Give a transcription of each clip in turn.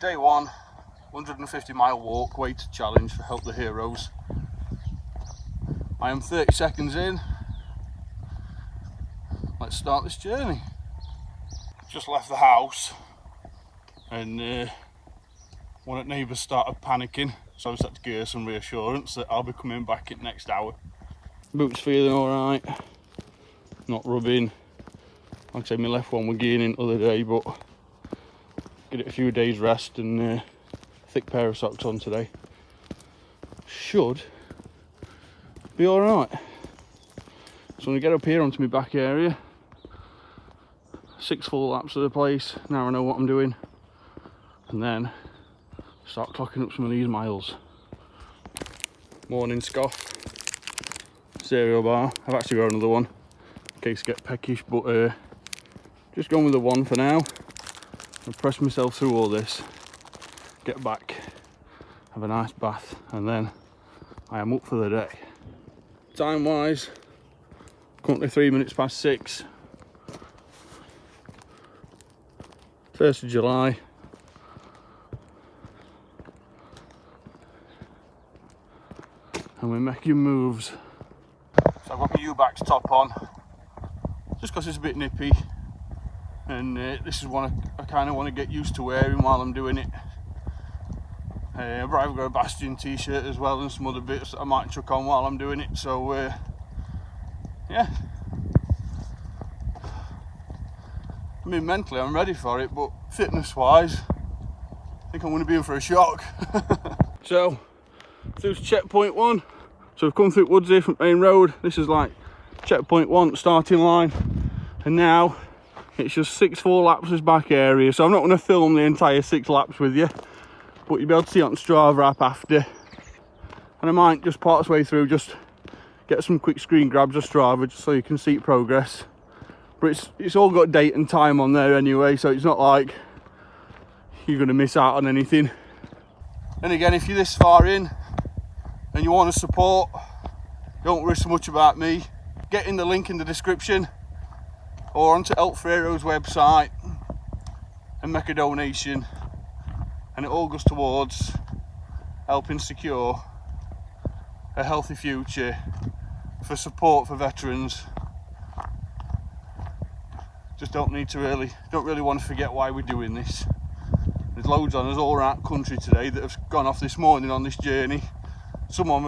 Day one, 150-mile walk, weighted challenge for Help the Heroes. I am 30 seconds in. Let's start this journey. Just left the house and one of the neighbours started panicking, so I just had to give her some reassurance that I'll be coming back in the next hour. Boots feeling alright, not rubbing. Like I said, my left one was gaining the other day, but get it a few days rest and thick pair of socks on today. Should be alright. So I'm going to get up here onto my back area. 6 full laps of the place, now I know what I'm doing. And then start clocking up some of these miles. Morning scoff. Cereal bar. I've actually got another one in case I get peckish, but just going with the one for now. I'll press myself through all this, get back, have a nice bath, and then I am up for the day. Time wise, currently 3 minutes past 6. 1st of July. And we're making moves. So I've got my U-Backs top on, just because it's a bit nippy. And this is one I kind of want to get used to wearing while I'm doing it. I've got a Bastion t-shirt as well and some other bits that I might chuck on while I'm doing it. So yeah, I mean mentally I'm ready for it, but fitness wise I think I'm going to be in for a shock. So through to checkpoint 1. So we've come through woods here from main road. This is like checkpoint 1, starting line, and now it's just 6 full laps this back area. So I'm not going to film the entire 6 laps with you, but you'll be able to see it on Strava app after. And I might just part way through, just get some quick screen grabs of Strava just so you can see progress. But it's all got date and time on there anyway, so it's not like you're going to miss out on anything. And again, if you're this far in and you want to support, don't worry so much about me. Get in the link in the description or onto Help for Heroes website and make a donation, and it all goes towards helping secure a healthy future for support for veterans. Just don't really want to forget why we're doing this. There's loads on us all around the country today that have gone off this morning on this journey. Some of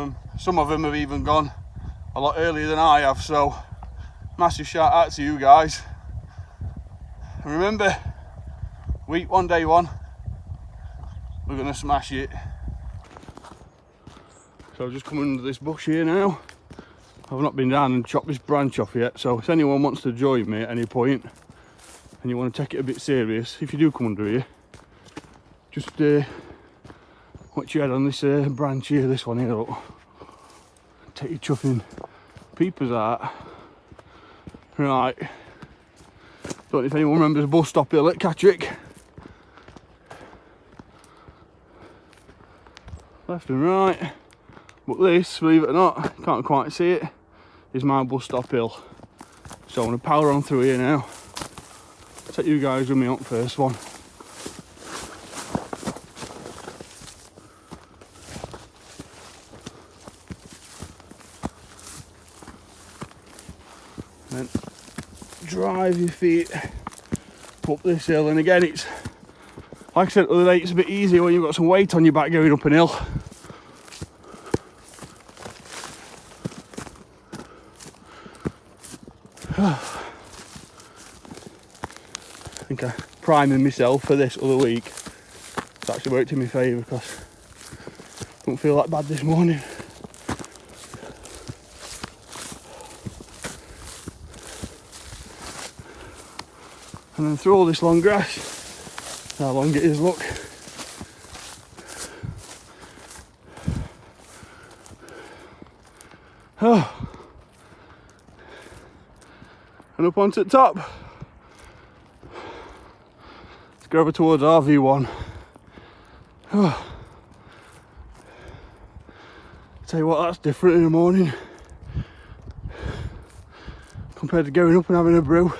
them have even gone a lot earlier than I have, so massive shout out to you guys. And remember, week 1, day 1, we're going to smash it. So I've just come under this bush here now. I've not been down and chopped this branch off yet, so if anyone wants to join me at any point and you want to take it a bit serious, if you do come under here, just watch your head on this branch here, this one here, look. Take your chuffing peepers out. Right, don't know if anyone remembers bus stop hill at Catterick. Left and right, but this, believe it or not, can't quite see it, is my bus stop hill. So I'm going to power on through here now. Take you guys with me on first one. Then drive your feet up this hill, and again it's like I said the other day, it's a bit easier when you've got some weight on your back going up an hill. I think I'm priming myself for this other week. It's actually worked in my favour because I don't feel that bad this morning. And then through all this long grass, how long it is, look. Oh. And up onto the top. Let's go over towards RV1. Oh. Tell you what, that's different in the morning compared to going up and having a brew.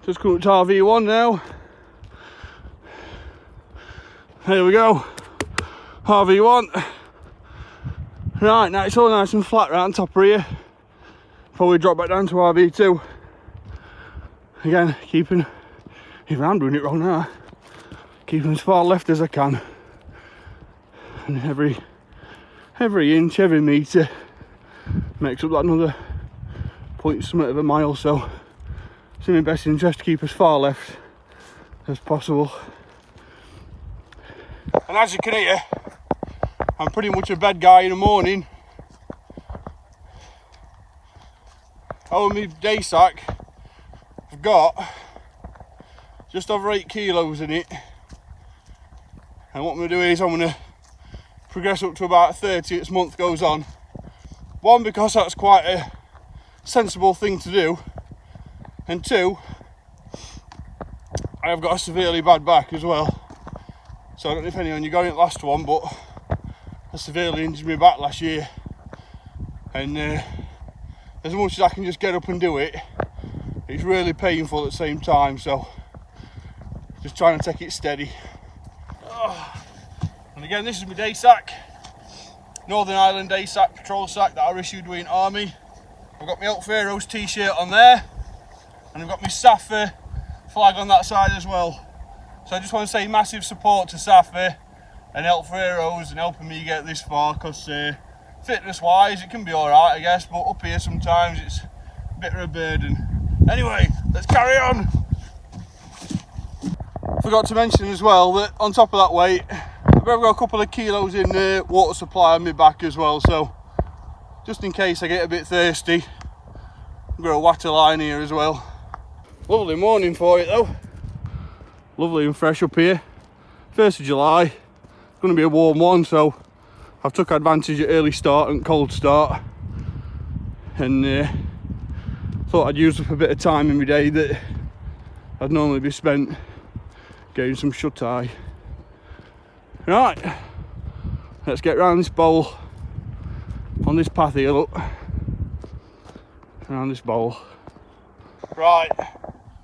Just come up to RV1 now. There we go. RV1. Right, now it's all nice and flat right on top of here. Probably drop back down to RV2. Again, keeping, even I'm doing it wrong now, keeping as far left as I can. And every inch, every metre makes up that another point something of a mile, so it's in my best interest to keep as far left as possible. And as you can hear, I'm pretty much a bed guy in the morning. Oh, my day sack, I've got just over 8 kilos in it. And what I'm going to do is I'm going to progress up to about 30 as month goes on. One, because that's quite a sensible thing to do. And two, I have got a severely bad back as well. So I don't know if anyone you got it last one, but I severely injured my back last year. And as much as I can just get up and do it, it's really painful at the same time, so just trying to take it steady. And again, this is my day sack, Northern Ireland day sack, patrol sack that I issued with an army. I've got my Elk Heroes t-shirt on there, and I've got my SAFA flag on that side as well. So I just want to say massive support to SAFA and Elk Heroes and helping me get this far, because fitness wise it can be alright I guess, but up here sometimes it's a bit of a burden. Anyway, let's carry on. Forgot to mention as well that on top of that weight, I've got a couple of kilos in water supply on my back as well, so just in case I get a bit thirsty, I've got a water line here as well. Lovely morning for it though. Lovely and fresh up here. 1st of July. It's going to be a warm one, so I've took advantage of early start and cold start. And thought I'd use up a bit of time in my day that I'd normally be spent getting some shut-eye. Right, let's get round this bowl on this path here, look. Around this bowl. Right,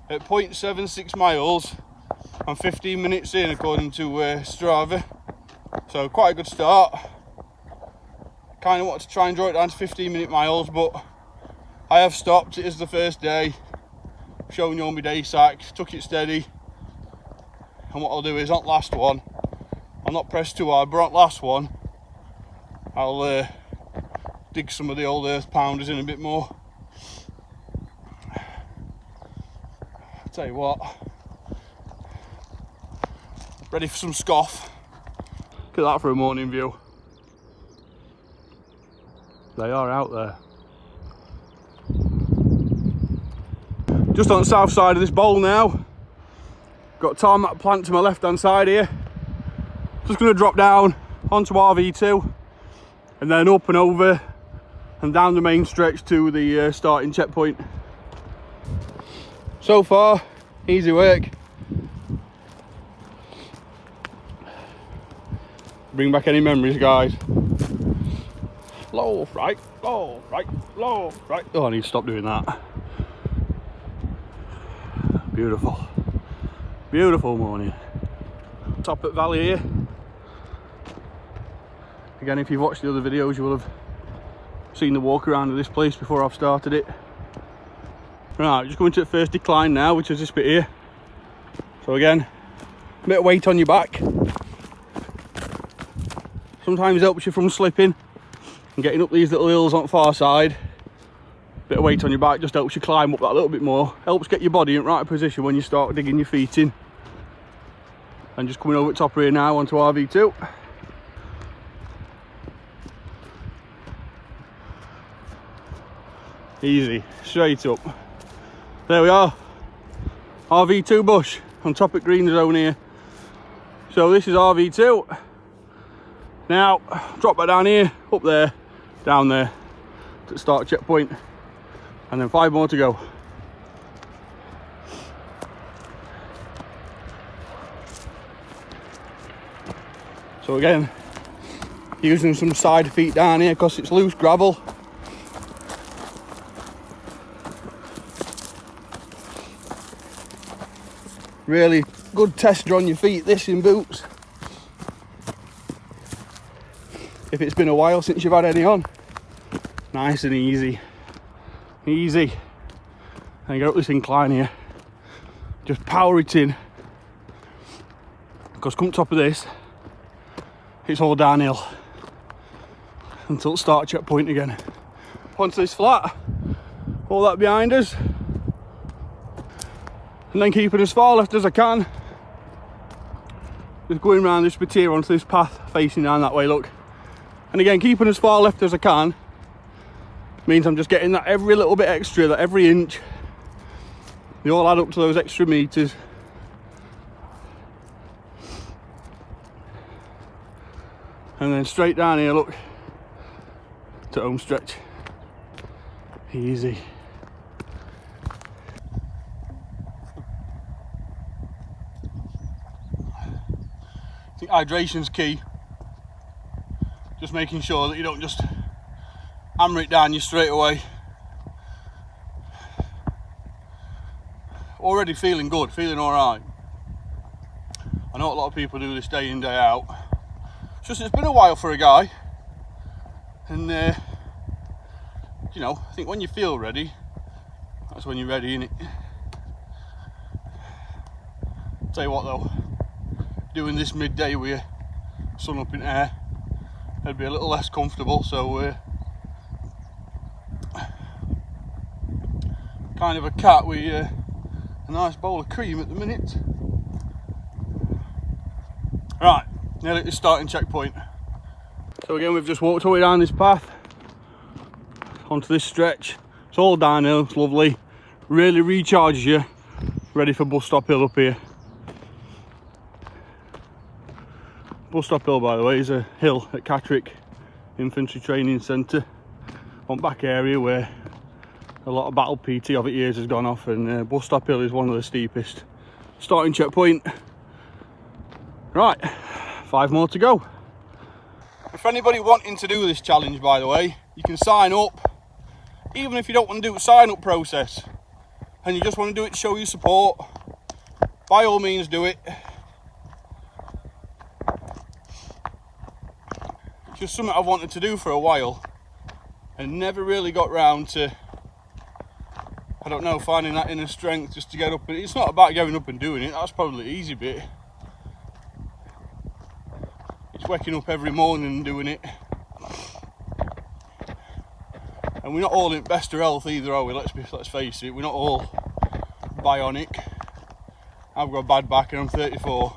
at 0.76 miles, I'm 15 minutes in according to Strava, so quite a good start. Kind of wanted to try and draw it down to 15-minute miles, but I have stopped. It is the first day. Showing you all my day sack, took it steady. And what I'll do is on last one, I'll not press too hard, but on last one, I'll dig some of the old earth pounders in a bit more. I'll tell you what, ready for some scoff. Look at that for a morning view. They are out there. Just on the south side of this bowl now. Got a tarmac plant to my left hand side here. Just going to drop down onto RV2 and then up and over and down the main stretch to the starting checkpoint. So far, easy work. Bring back any memories, guys. Low, right, low, right, low, right. Oh, I need to stop doing that. Beautiful. Beautiful morning. Top at Valley here. Again, if you've watched the other videos, you will have seen the walk around of this place before I've started it. Right, just going to the first decline now, which is this bit here. So again, a bit of weight on your back. Sometimes helps you from slipping and getting up these little hills on the far side. Bit of weight on your back just helps you climb up that little bit more. Helps get your body in right position when you start digging your feet in. And just coming over the top of here now onto RV2. Easy, straight up. There we are. RV2 bush on top of green zone here. So this is RV2. Now, drop that down here, up there, down there to the start checkpoint. And then 5 more to go. So again, using some side feet down here because it's loose gravel. Really good tester on your feet, this in boots. if it's been a while since you've had any on. Nice and easy. Easy. And you get up this incline here. Just power it in. Because come top of this, it's all downhill until start checkpoint again. Onto this flat, all that behind us, and then keeping as far left as I can. Just going around this bit here onto this path facing down that way, look. And again, keeping as far left as I can means I'm just getting that every little bit extra, that every inch. They all add up to those extra meters. And then straight down here, look, to home stretch. Easy. I think hydration's key. Just making sure that you don't just hammer it down you straight away. Already feeling good, feeling alright. I know a lot of people do this day in, day out. It's just it's been a while for a guy. And you know, I think when you feel ready, that's when you're ready, innit? Tell you what though, doing this midday with your sun up in air, it'd be a little less comfortable, so kind of a cat with a nice bowl of cream at the minute. Right, nearly at the starting checkpoint. So again, we've just walked our way down this path onto this stretch. It's all downhill, it's lovely, really recharges you, ready for bus stop hill up here. Bus stop hill, by the way, is a hill at Catterick Infantry Training Centre, on back area where a lot of battle PT of it years has gone off, and bus stop hill is one of the steepest. Starting checkpoint. Right, 5 more to go. If anybody wanting to do this challenge, by the way, you can sign up. Even if you don't want to do a sign up process and you just want to do it to show your support, by all means do it. It's just something I've wanted to do for a while and never really got round to, I don't know, finding that inner strength just to get up. It's not about going up and doing it, that's probably the easy bit. It's waking up every morning and doing it. And we're not all in best of health either, are we? Let's face it, we're not all bionic. I've got a bad back and I'm 34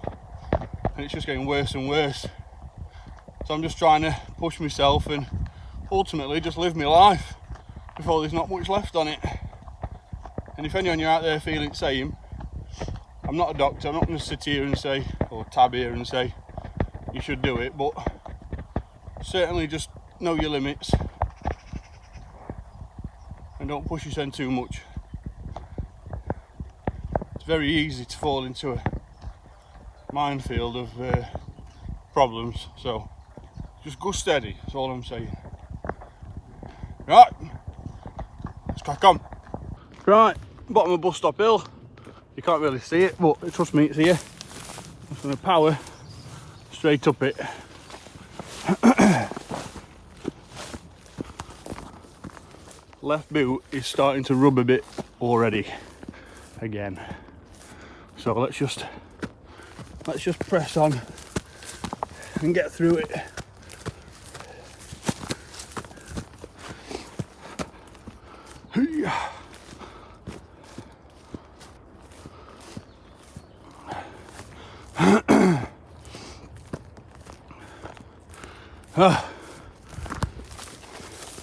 and it's just getting worse and worse. So I'm just trying to push myself and ultimately just live my life before there's not much left on it. And if anyone you're out there feeling the same, I'm not a doctor, I'm not going to sit here and say, or tab here and say you should do it, but certainly just know your limits and don't push yourself too much. It's very easy to fall into a minefield of problems, so just go steady, that's all I'm saying. Right, let's crack on. Right, bottom of bus stop hill. You can't really see it, but trust me, it's here. I'm just going to power straight up it. Left boot is starting to rub a bit already again, so let's just press on and get through it.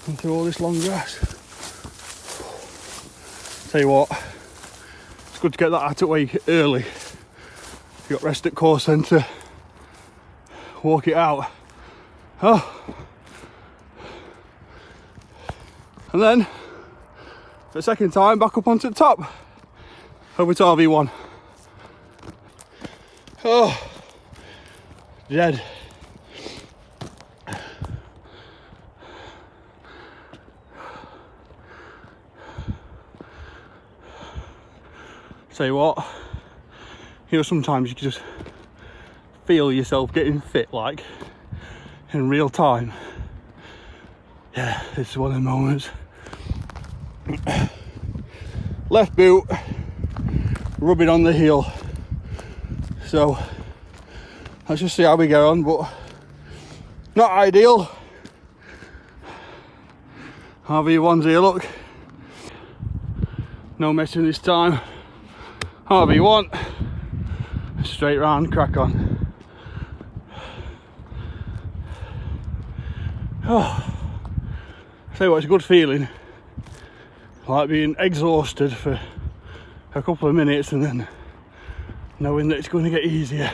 And through all this long grass. Tell you what, it's good to get that out of the way early. You got rest at course centre, walk it out. Oh. And then for the second time back up onto the top, over to RV1. Oh, dead. Tell you what, you know, sometimes you can just feel yourself getting fit, like in real time. Yeah, it's one of the moments. Left boot rubbing on the heel, so let's just see how we get on, but not ideal. RV1's here, look. No messing this time. RV1, straight round, crack on. Oh, I tell you what, it's a good feeling. Like being exhausted for a couple of minutes and then knowing that it's going to get easier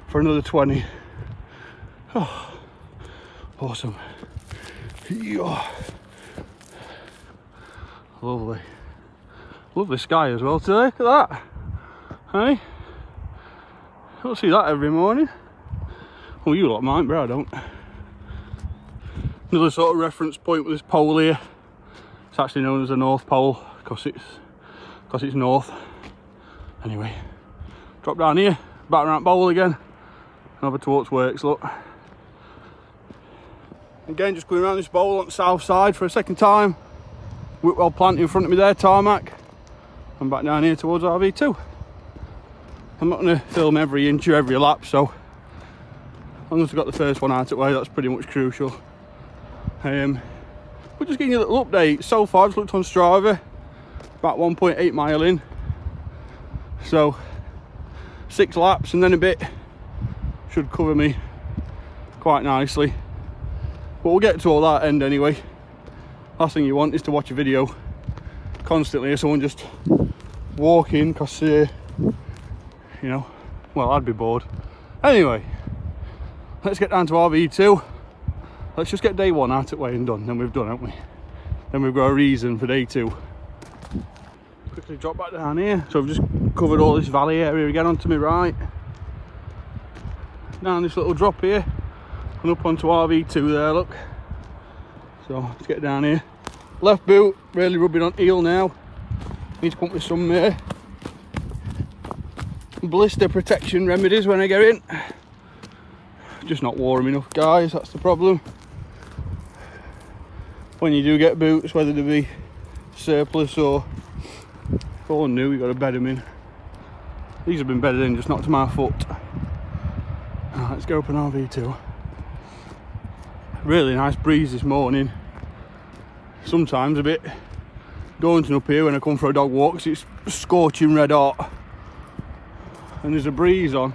for another 20. Oh, awesome. Yeah. Lovely. Lovely sky as well today, look at that. Hey? I don't see that every morning. Well, you lot might, but I don't. Another sort of reference point with this pole here. It's actually known as the North Pole because it's north. Anyway, drop down here, back around bowl again, and over towards works, look. Again, just going around this bowl on the south side for a second time. Whitwell plant in front of me there, tarmac. I'm back down here towards RV2. I'm not going to film every inch or every lap, so as long as I've got the first one out of the way, that's pretty much crucial. We're just getting you a little update. So far, I've looked on Strava, about 1.8 mile in. So 6 laps and then a bit should cover me quite nicely. But we'll get to all that end anyway. Last thing you want is to watch a video constantly of someone just walking, because you know, well, I'd be bored. Anyway, let's get down to RV2. Let's just get day 1 out of the way and done. Then we've done, haven't we? Then we've got a reason for day 2. Quickly drop back down here. So I've just covered all this valley area again onto my right. Down this little drop here and up onto RV2 there, look. So let's get down here. Left boot really rubbing on heel now. Need to come up with some blister protection remedies when I get in. Just not warm enough, guys, that's the problem. When you do get boots, whether they be surplus or new, you've got to bed them in. These have been bedded in, just not to my foot. Right, let's go up an RV2. Really nice breeze this morning. Sometimes a bit daunting up here when I come for a dog walk, because it's scorching red hot and there's a breeze on,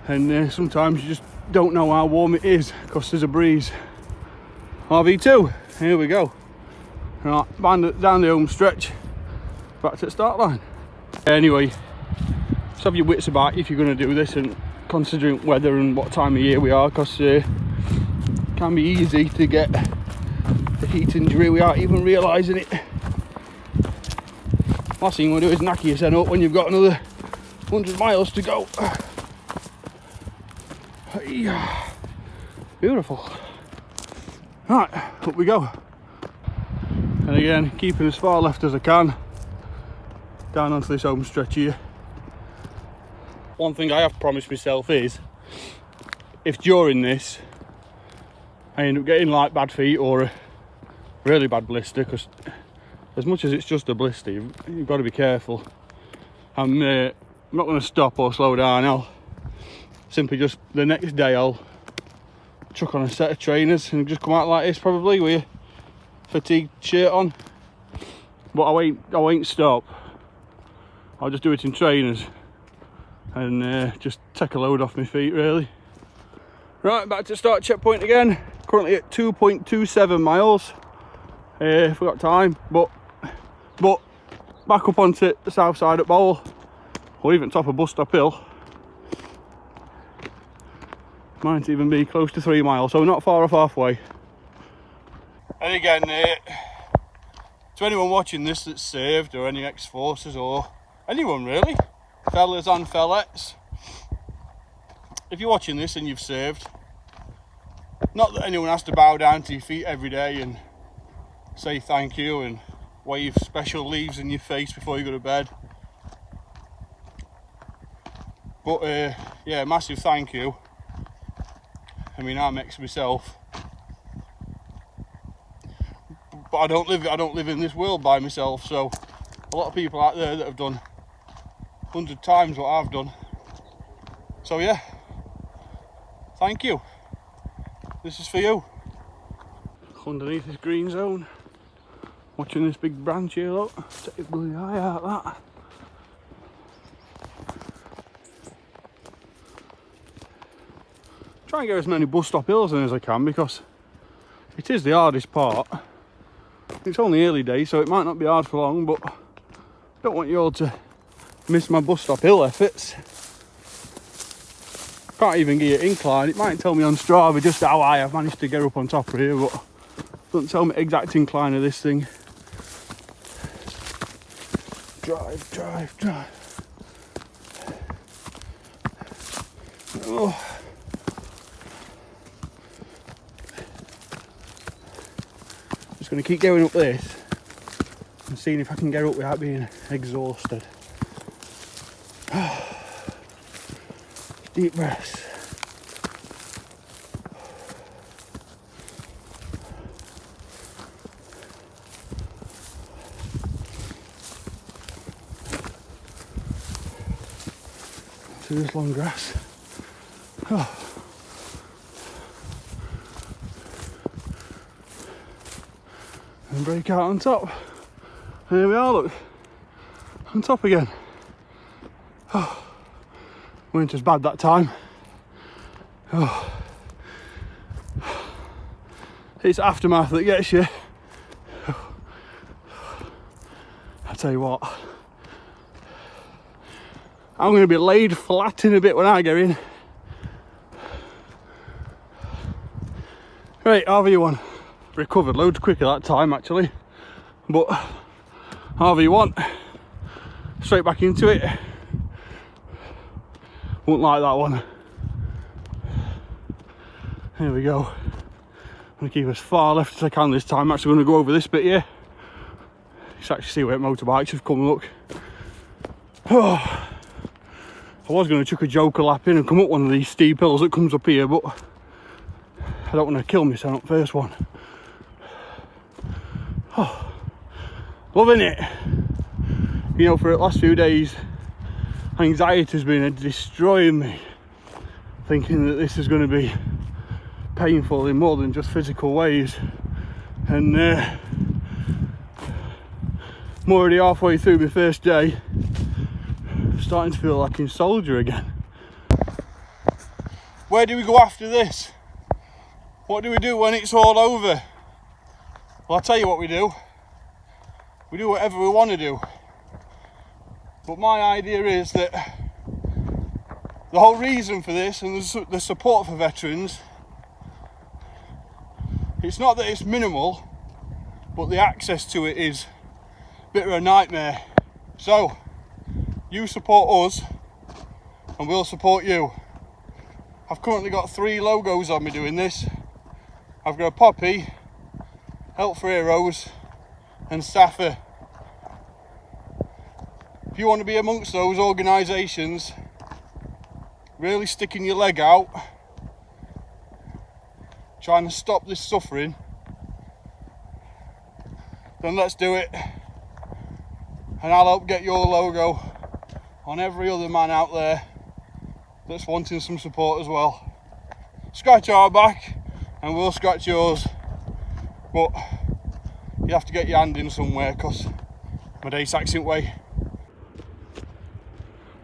and sometimes you just don't know how warm it is because there's a breeze. RV2, here we go. Right, down the home stretch, back to the start line. Anyway, just have your wits about you if you're going to do this, and considering weather and what time of year we are, because it can be easy to get a heat injury without even realising it. Last thing you want to do is knack yourself up when you've got another 100 miles to go. Beautiful. Right, up we go. And again, keeping as far left as I can, down onto this home stretch here. One thing I have promised myself is, if during this I end up getting like bad feet or a really bad blister, because as much as it's just a blister, you've got to be careful. I'm not going to stop or slow down. I'll simply just, the next day I'll chuck on a set of trainers and just come out like this, probably with a fatigue shirt on. But I won't stop. I'll just do it in trainers and just take a load off my feet, really. Right, back to start checkpoint again. Currently at 2.27 miles. Forgot time, but back up onto the south side at Bowl, or even top of Bus Stop Hill. Might even be close to 3 miles, so not far off halfway. And again, to anyone watching this that's saved, or any ex-forces, or anyone really, fellas and fellettes, if you're watching this and you've served, not that anyone has to bow down to your feet every day and say thank you and wave special leaves in your face before you go to bed, but yeah, massive thank you. I mean, I mix myself, but I don't live in this world by myself. So a lot of people out there that have done 100 times what I've done. So yeah, thank you. This is for you. Underneath this green zone, watching this big branch here, look, take your bloody eye out of that. Try and get as many bus stop hills in as I can, because it is the hardest part. It's only early days, so it might not be hard for long, but I don't want you all to miss my bus stop hill efforts. Can't even get it incline. It might tell me on Strava just how high I've managed to get up on top of here, but doesn't tell me exact incline of this thing. Drive, drive, drive. Oh. Just going to keep going up this and seeing if I can get up without being exhausted. Deep breaths. Through this long grass. Oh. And break out on top. And here we are, look, on top again. Oh. Winter's bad that time. Oh. It's aftermath that gets you. I tell you what, I'm going to be laid flat in a bit when I get in. Right, RV1 recovered loads quicker that time actually, but RV1 straight back into it. Won't like that one. Here we go. I'm going to keep as far left as I can this time. I'm actually going to go over this bit here. You can actually see where motorbikes have come, look. Oh. I was going to chuck a joker lap in and come up one of these steep hills that comes up here, but I don't want to kill myself on first one. Oh. Loving it. You know, for the last few days, anxiety has been destroying me, thinking that this is going to be painful in more than just physical ways. And I'm already halfway through my first day, starting to feel like a soldier again. Where do we go after this? What do we do when it's all over? Well, I'll tell you what we do. We do whatever we want to do. But my idea is that the whole reason for this and the support for veterans, it's not that it's minimal, but the access to it is a bit of a nightmare. So, you support us and we'll support you. I've currently got 3 logos on me doing this. I've got a Poppy, Help for Heroes and Staffer. If you want to be amongst those organisations, really sticking your leg out, trying to stop this suffering, then let's do it. And I'll help get your logo on every other man out there that's wanting some support as well. Scratch our back and we'll scratch yours, but you have to get your hand in somewhere, because my day's accent way.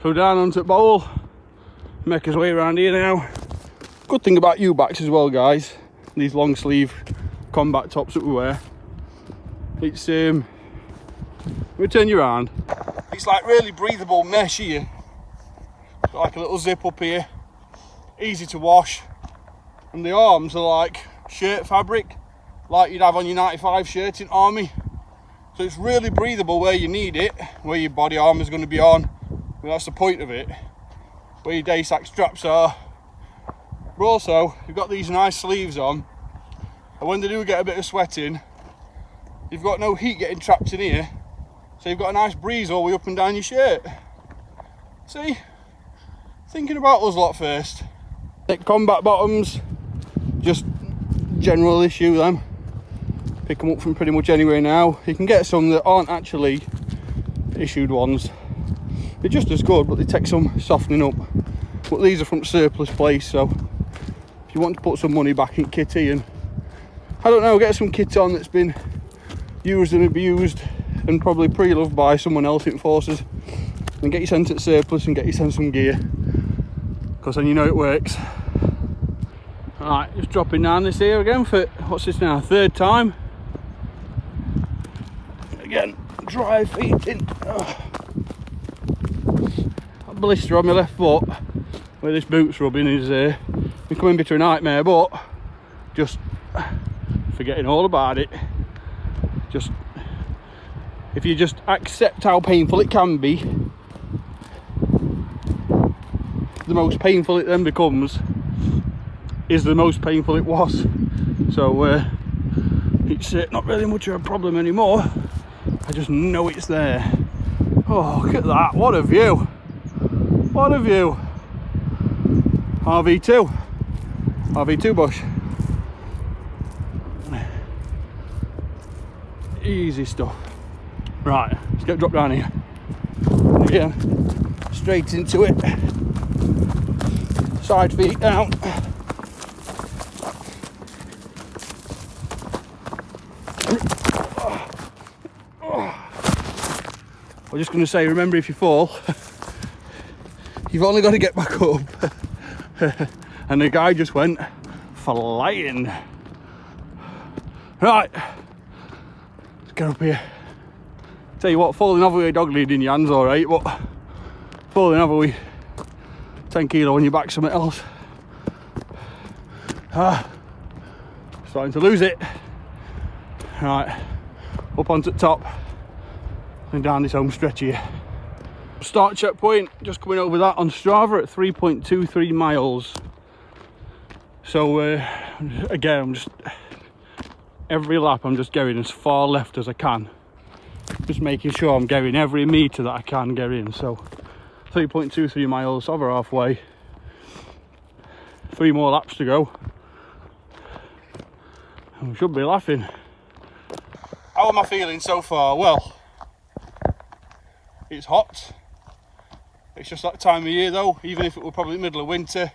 So down onto the bowl, make his way around here now. Good thing about U-backs as well, guys, these long sleeve combat tops that we wear, it's let me turn you around. It's like really breathable mesh here. Got like a little zip up here, easy to wash, and the arms are like shirt fabric, like you'd have on your 95 shirt in army. So it's really breathable where you need it, where your body armour is going to be on. Well, that's the point of it, where your day sack straps are. But also, you've got these nice sleeves on, and when they do get a bit of sweat in, you've got no heat getting trapped in here, so you've got a nice breeze all the way up and down your shirt. See? Thinking about us lot first. Thick combat bottoms, general issue them. Pick them up from pretty much anywhere now. You can get some that aren't actually issued ones. They're just as good, but they take some softening up. But these are from Surplus Place, so if you want to put some money back in kitty and, I don't know, get some kit on that's been used and abused and probably pre-loved by someone else in Forces, and get you sent at Surplus and get you sent some gear, because then you know it works. Alright, just dropping down this here again for, what's this now, third time. Again, dry feet in. A blister on my left foot where this boot's rubbing is becoming a bit of a nightmare, but just forgetting all about it. Just, if you just accept how painful it can be, the most painful it then becomes is the most painful it was. So it's not really much of a problem anymore. I just know it's there. Oh, look at that, what a view. What a view. RV2 bush. Easy stuff. Right, let's get dropped down here. Again, straight into it. Side feet down. I'm just going to say, remember, if you fall, you've only got to get back up. And the guy just went flying. Right, let's get up here. Tell you what, falling over with a dog lead in your hands, alright, but falling over with 10 kilo on your back, something else. Starting to lose it. Right, up onto the top and down this home stretch here. Start checkpoint, just coming over that on Strava at 3.23 miles. So again, I'm just, every lap I'm just going as far left as I can, just making sure I'm getting every metre that I can get in. So 3.23 miles, over halfway, 3 more laps to go, and we should be laughing. How am I feeling so far? Well, it's hot. It's just that time of year though. Even if it were probably middle of winter,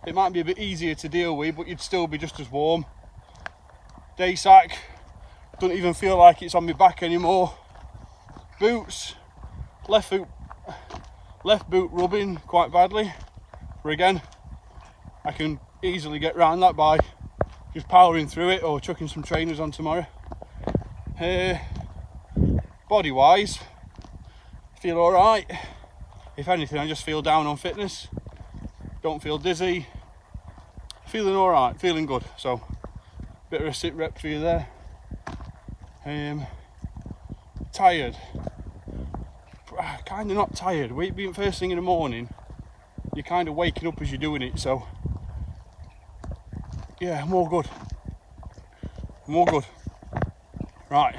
it might be a bit easier to deal with, but you'd still be just as warm. Day sack, don't even feel like it's on my back anymore. Boots, left boot rubbing quite badly. But again, I can easily get around that by just powering through it or chucking some trainers on tomorrow. Body wise, feel alright. If anything, I just feel down on fitness. Don't feel dizzy. Feeling alright, feeling good. So, bit of a sit rep for you there. Tired. Kind of not tired. Weight being first thing in the morning, you're kind of waking up as you're doing it. So, yeah, I'm all good. I'm all good. Right,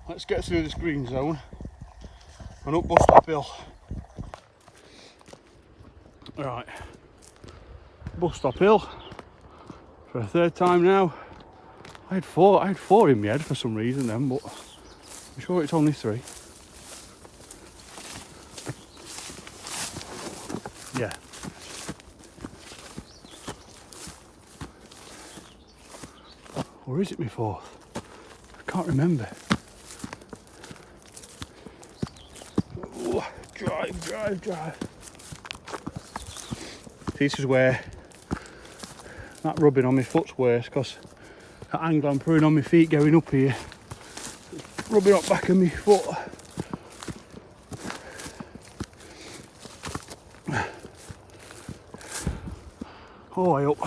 let's get through this green zone and up bus stop hill. Right, bus stop hill for a third time now. I had four in my head for some reason then, but I'm sure it's only 3. Yeah. Or is it my 4th? I can't remember. Ooh, drive. This is where that rubbing on my foot's worse, because that angle I'm putting on my feet going up here, rubbing up back of my foot. All the way up.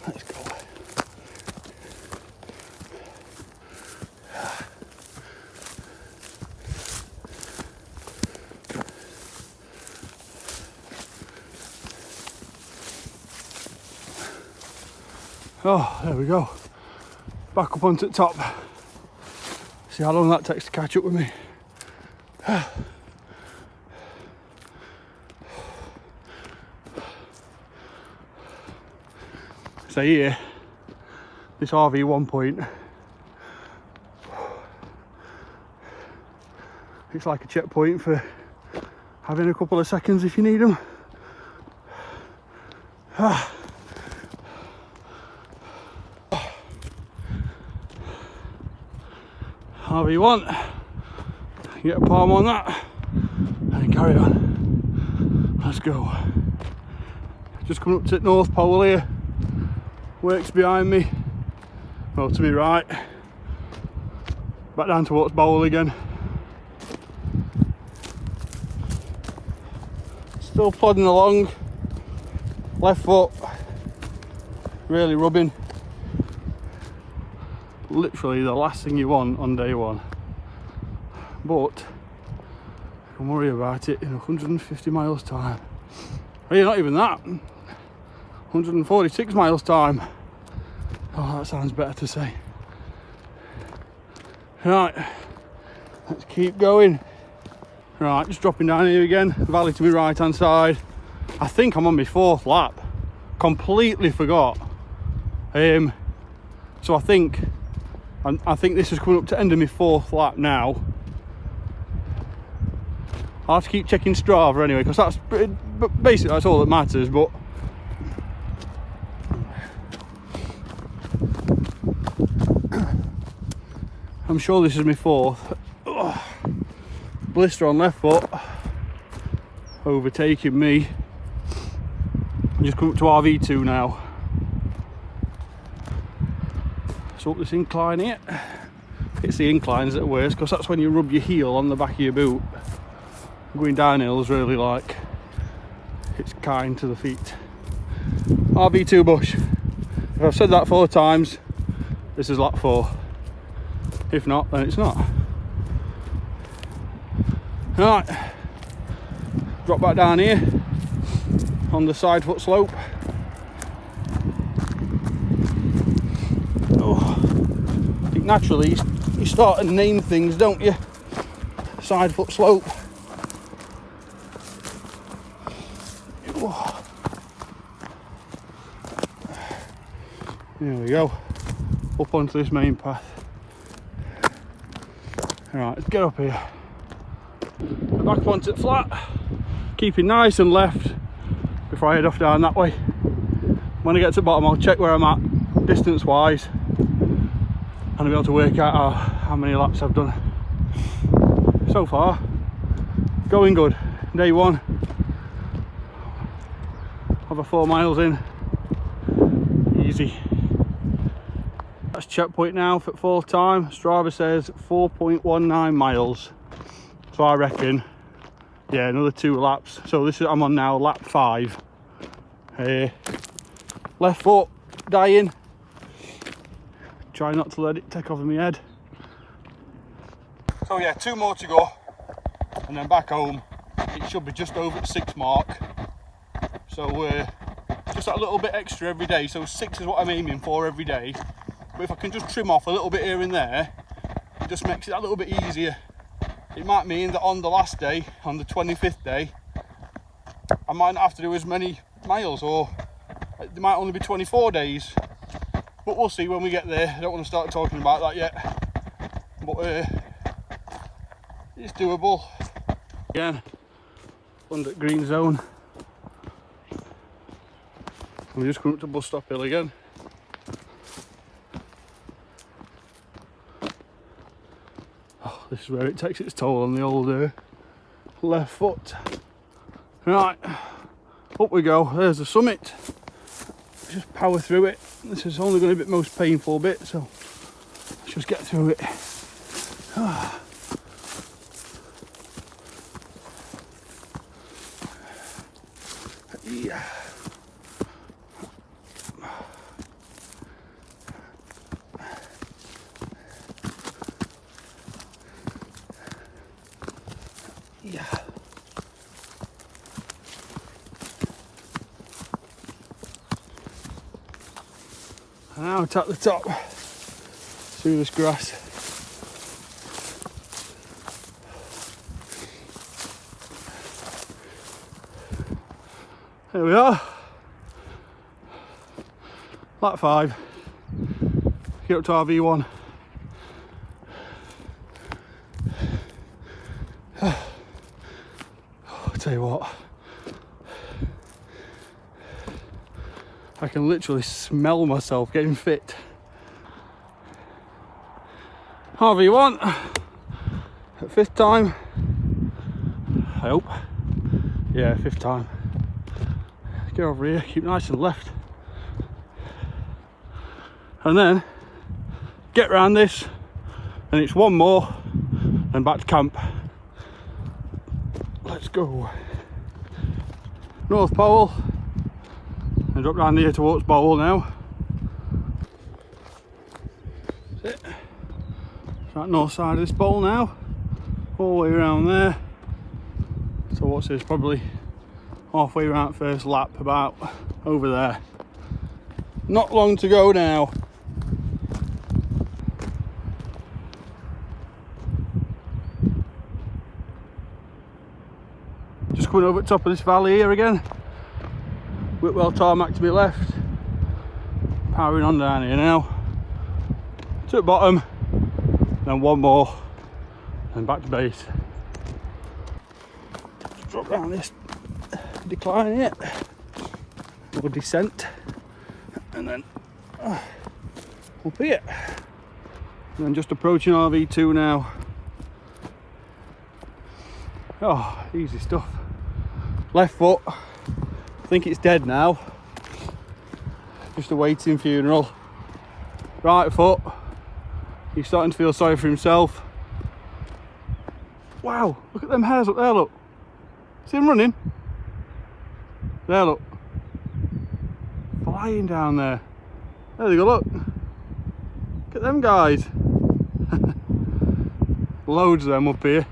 Let's go. Oh, there we go. Back up onto the top. See how long that takes to catch up with me. So here, this RV1 point. It's like a checkpoint for having a couple of seconds if you need them. RV1, get a palm on that and carry on. Let's go. Just coming up to North Pole here. Works behind me, well, to me right. Back down towards Bowl again. Still plodding along. Left foot really rubbing. Literally the last thing you want on day one, but you can worry about it in 150 miles time. Well, not even that, 146 miles time. Oh, that sounds better to say. Right, let's keep going. Right, just dropping down here again, valley to my right hand side. I think I'm on my 4th lap, completely forgot. So I think this is coming up to end of my 4th lap now. I'll have to keep checking Strava anyway, because that's basically that's all that matters. But I'm sure this is my 4th. Ugh. Blister on left foot, overtaking me. I'm just coming up to RV2 now. So up this incline here. It's the inclines that are worse, because that's when you rub your heel on the back of your boot. Going downhill is really like, it's kind to the feet. RV2 bush. If I've said that 4 times, this is lap 4. If not, then it's not. Right, drop back down here on the side foot slope. Oh, I think naturally you start to name things, don't you? Side foot slope. Oh. There we go, up onto this main path. Right, let's get up here. Back onto it flat, keeping nice and left before I head off down that way. When I get to the bottom, I'll check where I'm at distance wise, and I'll be able to work out how many laps I've done. So far, going good. Day 1, over 4 miles in, easy. That's checkpoint now for 4th time. Strava says 4.19 miles. So I reckon, yeah, another 2 laps. So this is, I'm on now lap 5. Left foot dying. Try not to let it take off in my head. So yeah, 2 more to go, and then back home. It should be just over the 6 mark. So just that little bit extra every day. So 6 is what I'm aiming for every day. But if I can just trim off a little bit here and there, it just makes it a little bit easier. It might mean that on the last day, on the 25th day, I might not have to do as many miles, or there might only be 24 days. But we'll see when we get there. I don't want to start talking about that yet. But it's doable. Again, under green zone. We're just coming up to bus stop hill again. This is where it takes its toll on the old left foot. Right, up we go. There's the summit. Just power through it. This is only going to be the most painful bit, so let's just get through it. Yeah. Yeah. And now it's at the top through this grass. There we are. Lap 5. get up to RV1. I'll tell you what, I can literally smell myself getting fit. RV1 at 5th time, I hope. Yeah, 5th time. Get over here, keep nice and left, and then get round this, and it's one more and back to camp. Let's go. North Pole and drop down here towards Bowl now. That's it. It's that north side of this bowl now, all the way around there. So what's this, probably halfway around first lap, about over there. Not long to go now. Just coming over the top of this valley here again. Whitwell tarmac to my left. Powering on down here now. To the bottom, then one more, and back to base. Just drop down this decline here, or descent, and then up here. And then just approaching RV2 now. Oh, easy stuff. Left foot, I think it's dead now. Just a waiting funeral. Right foot, he's starting to feel sorry for himself. Wow, look at them hairs up there, look. See him running? There, look. Flying down there. There they go, look. Look at them guys. Loads of them up here.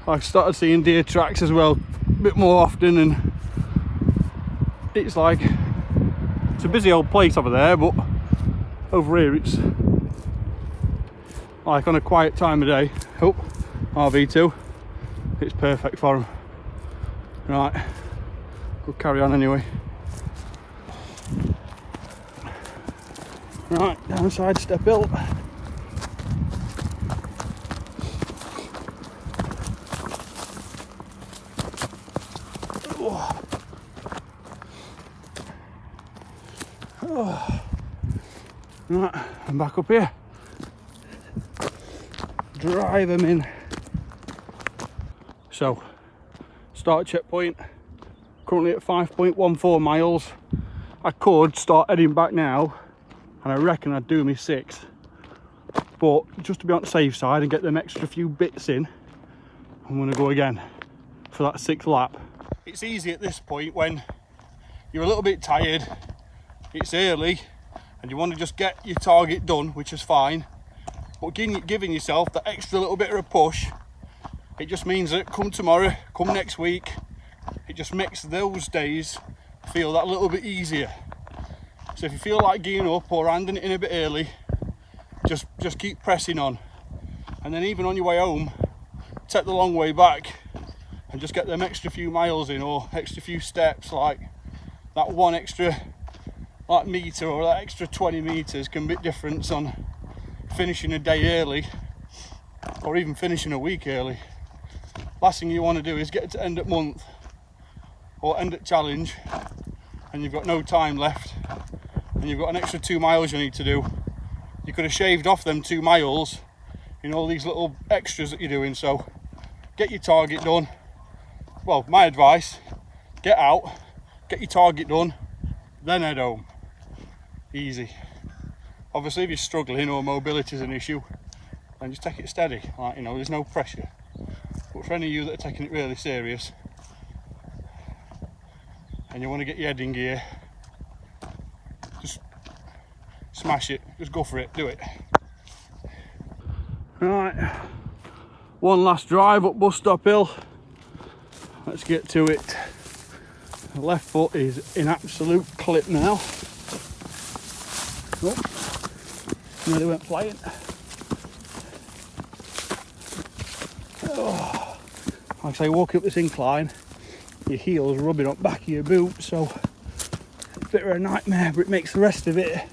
I've started seeing deer tracks as well, a bit more often, and it's like, it's a busy old place over there, but over here it's like on a quiet time of day. Oh, RV2, it's perfect for them. Right, we'll carry on anyway. Right, downside step hill. Oh. Right, I'm back up here. Drive them in. So, start checkpoint. Currently at 5.14 miles. I could start heading back now, and I reckon I'd do me 6. But just to be on the safe side and get them extra few bits in, I'm going to go again for that 6th lap. It's easy at this point when you're a little bit tired. It's early and you want to just get your target done, which is fine, but giving yourself that extra little bit of a push, it just means that come tomorrow, come next week, it just makes those days feel that little bit easier. So if you feel like gearing up or handing it in a bit early, just keep pressing on, and then even on your way home, take the long way back and just get them extra few miles in, or extra few steps, like that one extra like metre or that extra 20 metres can make difference on finishing a day early, or even finishing a week early. Last thing you want to do is get to end at month or end at challenge and you've got no time left and you've got an extra 2 miles you need to do. You could have shaved off them 2 miles in all these little extras that you're doing. So get your target done. Well, my advice, get out, get your target done, then head home. Easy. Obviously if you're struggling or mobility is an issue, then just take it steady, like, you know, there's no pressure. But for any of you that are taking it really serious and you want to get your head in gear, just smash it, just go for it, do it. Right, one last drive up bus stop hill. Let's get to it. The left foot is in absolute clip now. Oh, nearly went flying. Oh. Like I say, walking up this incline, your heel's rubbing up back of your boot, so it's a bit of a nightmare, but it makes the rest of it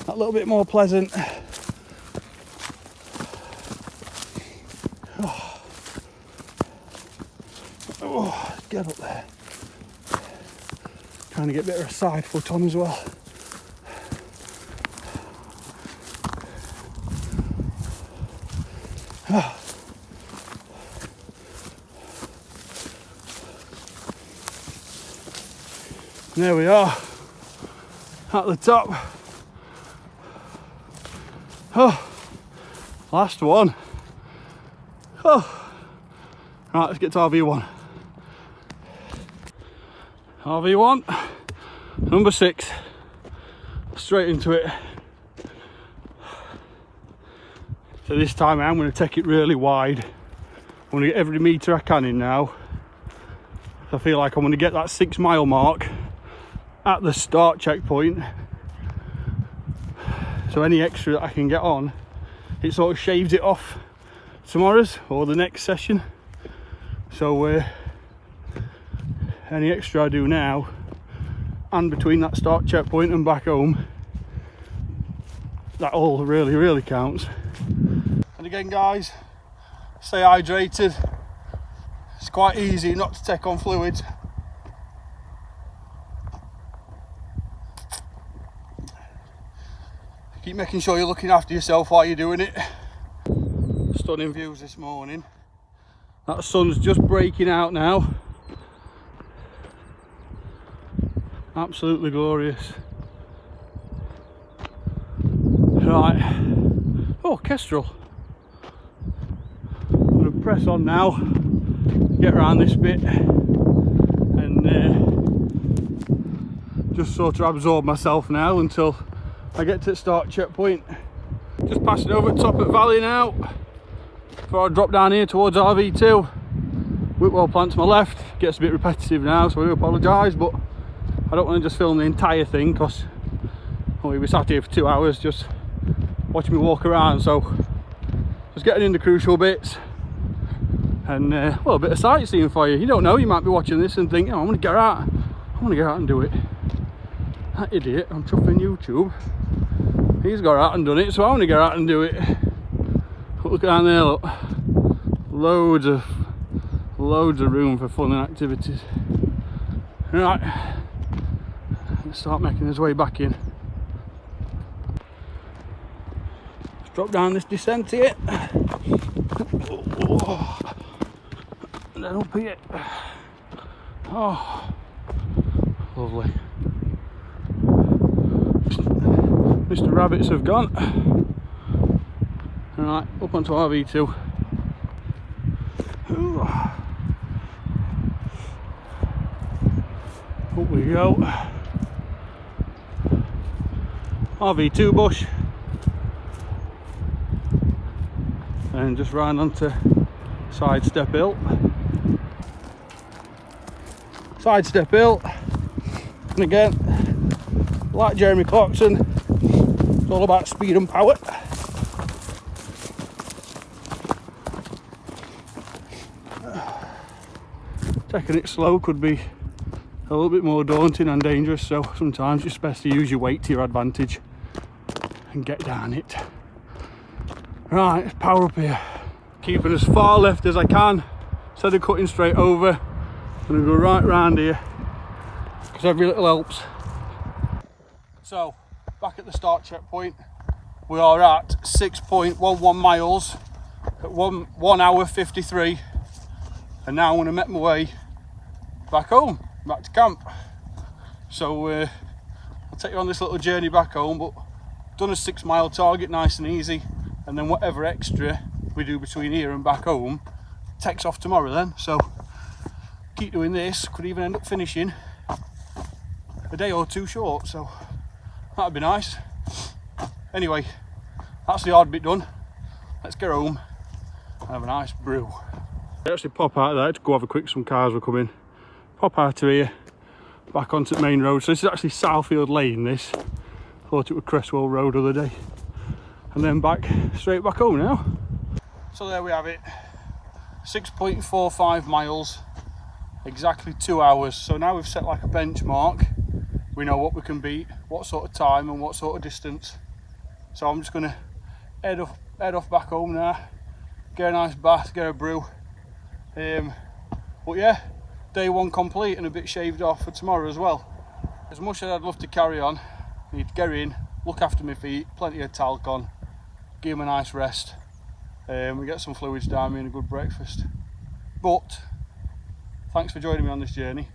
a little bit more pleasant. Oh, get up there. Trying to get a bit of a side foot on as well. And there we are at the top. Oh, last one. Oh, right, let's get to RV1. RV1, number 6. Straight into it. So this time I'm going to take it really wide. I'm going to get every metre I can in now. I feel like I'm going to get that 6 mile mark at the start checkpoint. So any extra that I can get on, it sort of shaves it off tomorrow's or the next session. So any extra I do now and between that start checkpoint and back home, that all really counts. And again guys, stay hydrated. It's quite easy not to take on fluids. Keep making sure you're looking after yourself while you're doing it. Stunning views this morning. That sun's just breaking out now. Absolutely glorious. Right. Oh, kestrel. I'm going to press on now, get around this bit and just sort of absorb myself now until I get to the start checkpoint. Just passing over the top of the valley now before I drop down here towards RV2. Whitwell plant to my left. Gets a bit repetitive now, so I do apologise, but I don't want to just film the entire thing because we'll be sat here for 2 hours just watching me walk around. So just getting in the crucial bits and well, a bit of sightseeing for you. You don't know, you might be watching this and think, oh, I want to get out and do it. That idiot on chuffing YouTube, he's got out and done it, so I want to get out and do it. But look down there, look, loads of room for fun and activities. Right, let's start making his way back in. Let's drop down this descent here. Oh, and then up here. Oh, lovely. Mr. Rabbits have gone. Alright, up onto RV2. Ooh. Up we go. RV2 bush. And just round onto Sidestep Hill. Sidestep Hill. And again, like Jeremy Clarkson, it's all about speed and power. Taking it slow could be a little bit more daunting and dangerous, so sometimes it's best to use your weight to your advantage and get down it. Right, let's power up here. Keeping as far left as I can instead of cutting straight over. I'm going to go right round here because every little helps. So, back at the start checkpoint, we are at 6.11 miles at 1 hour 53, and now I'm going to make my way back home, back to camp. So I'll take you on this little journey back home, but done a 6 mile target nice and easy, and then whatever extra we do between here and back home takes off tomorrow then. So keep doing this, could even end up finishing a day or two short, so that'd be nice. Anyway, that's the hard bit done. Let's get home and have a nice brew. I actually pop out there to go have a quick, some cars were coming. Pop out of here, back onto the main road. So this is actually Southfield Lane, this. Thought it was Cresswell Road the other day. And then straight back home now. So there we have it. 6.45 miles, exactly 2 hours. So now we've set like a benchmark. We know what we can beat, what sort of time and what sort of distance. So I'm just gonna head off back home now, get a nice bath, get a brew. But yeah, day one complete and a bit shaved off for tomorrow as well. As much as I'd love to carry on, I need to get in, look after my feet, plenty of talc on, give them a nice rest. We get some fluids down me and a good breakfast. But thanks for joining me on this journey.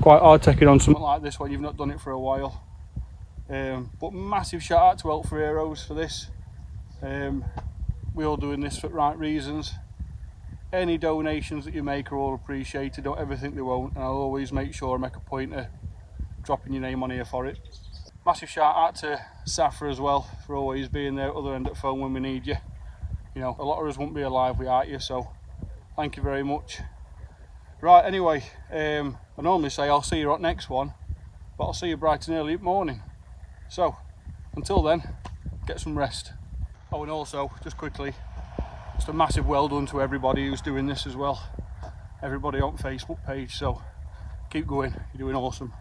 Quite hard taking on something like this when you've not done it for a while. But massive shout out to Help for Heroes for this. We're all doing this for the right reasons. Any donations that you make are all appreciated. Don't ever think they won't, and I'll always make sure I make a point of dropping your name on here for it. Massive shout out to Safra as well for always being there at the other end of the phone when we need you. You know, a lot of us wouldn't be alive without you, so thank you very much. Right, anyway, I normally say I'll see you at next one, but I'll see you bright and early morning. So, until then, get some rest. Oh, and also, just quickly, just a massive well done to everybody who's doing this as well. Everybody on Facebook page, so keep going, you're doing awesome.